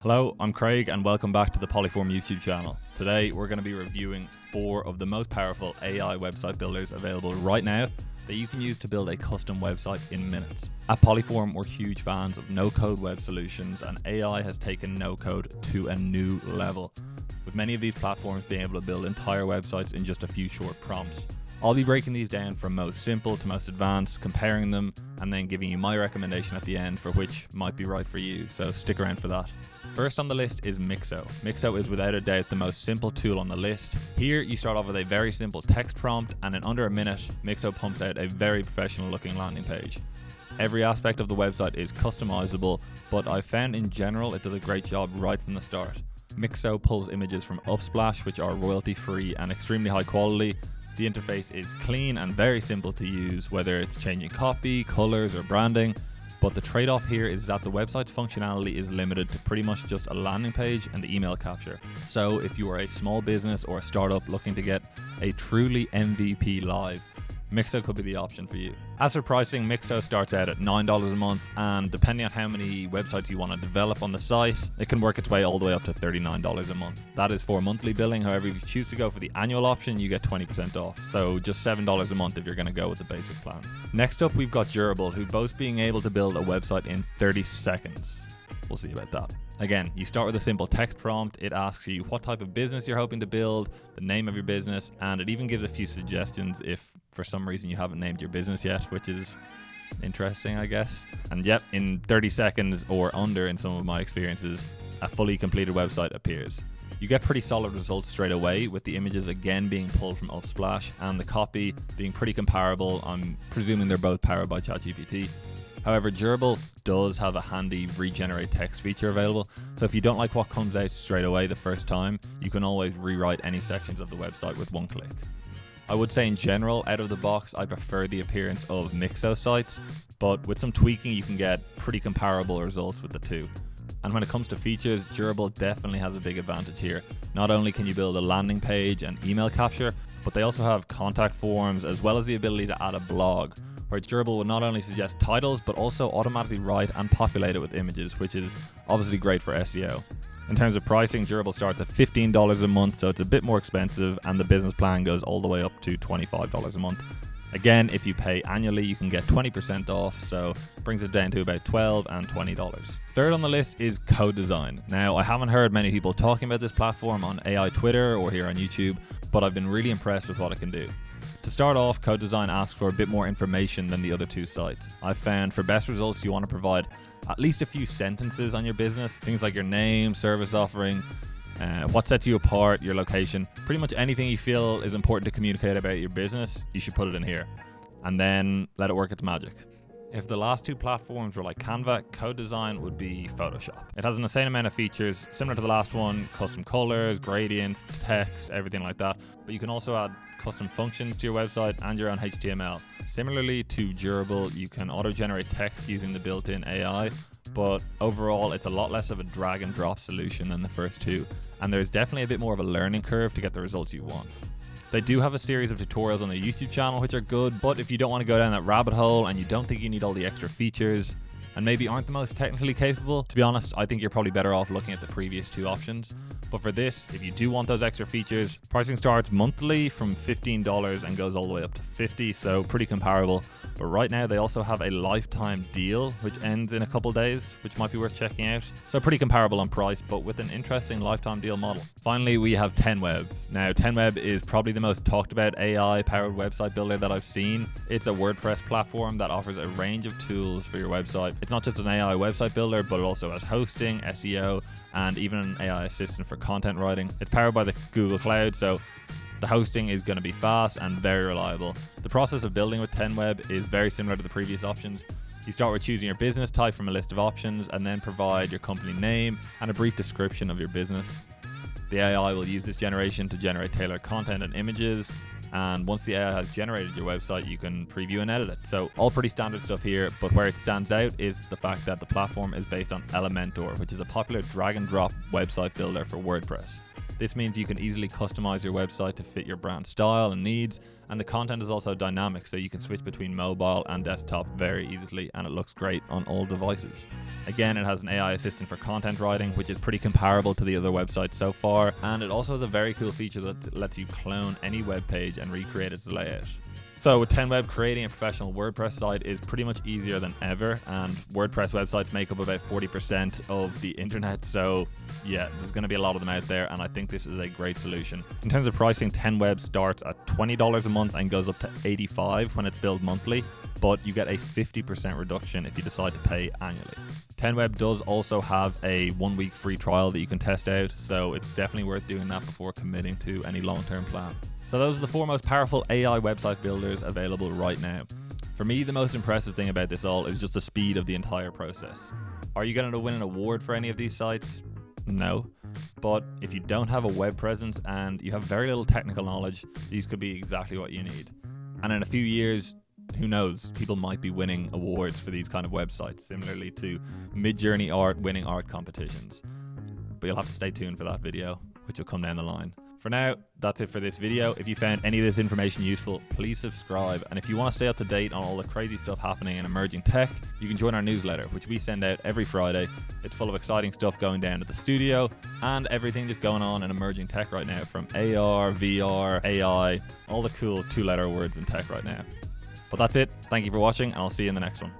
Hello, I'm Craig and welcome back to the Polyform YouTube channel. Today we're going to be reviewing 4 of the most powerful AI website builders available right now that you can use to build a custom website in minutes. At Polyform, we're huge fans of no-code web solutions, and AI has taken no-code to a new level, with many of these platforms being able to build entire websites in just a few short prompts. I'll be breaking these down from most simple to most advanced, comparing them, and then giving you my recommendation at the end for which might be right for you, so stick around for that. First on the list is Mixo. Mixo is without a doubt the most simple tool on the list. Here you start off with a very simple text prompt, and in under a minute, Mixo pumps out a very professional looking landing page. Every aspect of the website is customizable, but I've found in general it does a great job right from the start. Mixo pulls images from Upsplash, which are royalty free and extremely high quality. The interface is clean and very simple to use, whether it's changing copy, colors, or branding. But the trade-off here is that the website's functionality is limited to pretty much just a landing page and email capture. So if you are a small business or a startup looking to get a truly MVP live, Mixo could be the option for you. As for pricing, Mixo starts out at $9 a month, and depending on how many websites you want to develop on the site, it can work its way all the way up to $39 a month. That is for monthly billing. However, if you choose to go for the annual option, you get 20% off. So just $7 a month if you're going to go with the basic plan. Next up, we've got Durable, who boasts being able to build a website in 30 seconds. We'll see about that. Again, you start with a simple text prompt. It asks you what type of business you're hoping to build, the name of your business, and it even gives a few suggestions if for some reason you haven't named your business yet, which is interesting, I guess. And yep, in 30 seconds or under in some of my experiences, a fully completed website appears. You get pretty solid results straight away, with the images again being pulled from Upsplash and the copy being pretty comparable. I'm presuming they're both powered by ChatGPT. However, Durable does have a handy regenerate text feature available, so if you don't like what comes out straight away the first time, you can always rewrite any sections of the website with one click. I would say in general, out of the box, I prefer the appearance of Mixo sites, but with some tweaking you can get pretty comparable results with the two. And when it comes to features, Durable definitely has a big advantage here. Not only can you build a landing page and email capture, but they also have contact forms as well as the ability to add a blog, where Durable will not only suggest titles, but also automatically write and populate it with images, which is obviously great for SEO. In terms of pricing, Durable starts at $15 a month, so it's a bit more expensive, and the business plan goes all the way up to $25 a month. Again, if you pay annually, you can get 20% off, so it brings it down to about $12 and $20. Third on the list is Code Design. Now, I haven't heard many people talking about this platform on AI Twitter or here on YouTube, but I've been really impressed with what it can do. To start off, Code Design asks for a bit more information than the other two sites. I've found for best results, you want to provide at least a few sentences on your business, things like your name, service offering, what sets you apart, your location, pretty much anything you feel is important to communicate about your business, you should put it in here. And then let it work its magic. If the last two platforms were like Canva, Code Design would be Photoshop. It has an insane amount of features, similar to the last one, custom colors, gradients, text, everything like that. But you can also add custom functions to your website and your own HTML. Similarly to Durable, you can auto-generate text using the built-in AI, but overall it's a lot less of a drag and drop solution than the first two, and there's definitely a bit more of a learning curve to get the results you want. They do have a series of tutorials on their YouTube channel which are good, but if you don't want to go down that rabbit hole and you don't think you need all the extra features and maybe aren't the most technically capable, to be honest, I think you're probably better off looking at the previous two options. But for this, if you do want those extra features, pricing starts monthly from $15 and goes all the way up to $50, so pretty comparable. But right now they also have a lifetime deal which ends in a couple days, which might be worth checking out. So pretty comparable on price, but with an interesting lifetime deal model. Finally, we have 10Web. Now 10Web is probably the most talked about AI powered website builder that I've seen. It's a WordPress platform that offers a range of tools for your website. It's not just an AI website builder, but it also has hosting, SEO, and even an AI assistant for content writing. It's powered by the Google Cloud, so the hosting is going to be fast and very reliable. The process of building with 10Web is very similar to the previous options. You start with choosing your business type from a list of options and then provide your company name and a brief description of your business. The AI will use this generation to generate tailored content and images, and once the AI has generated your website, you can preview and edit it. So all pretty standard stuff here, but where it stands out is the fact that the platform is based on Elementor, which is a popular drag and drop website builder for WordPress. This means you can easily customize your website to fit your brand style and needs, and the content is also dynamic, so you can switch between mobile and desktop very easily, and it looks great on all devices. Again, it has an AI assistant for content writing, which is pretty comparable to the other websites so far, and it also has a very cool feature that lets you clone any web page and recreate its layout. So with 10Web, creating a professional WordPress site is pretty much easier than ever, and WordPress websites make up about 40% of the internet, so yeah, there's going to be a lot of them out there, and I think this is a great solution. In terms of pricing, 10Web starts at $20 a month and goes up to $85 when it's billed monthly, but you get a 50% reduction if you decide to pay annually. 10Web does also have a 1-week free trial that you can test out, so it's definitely worth doing that before committing to any long-term plan. So those are the 4 most powerful AI website builders available right now. For me, the most impressive thing about this all is just the speed of the entire process. Are you going to win an award for any of these sites? No. But if you don't have a web presence and you have very little technical knowledge, these could be exactly what you need. And in a few years, who knows, people might be winning awards for these kind of websites, similarly to Midjourney art winning art competitions. But you'll have to stay tuned for that video, which will come down the line. For now, that's it for this video. If you found any of this information useful, please subscribe. And if you want to stay up to date on all the crazy stuff happening in emerging tech, you can join our newsletter, which we send out every Friday. It's full of exciting stuff going down at the studio and everything just going on in emerging tech right now, from AR, VR, AI, all the cool 2-letter words in tech right now. But that's it. Thank you for watching, and I'll see you in the next one.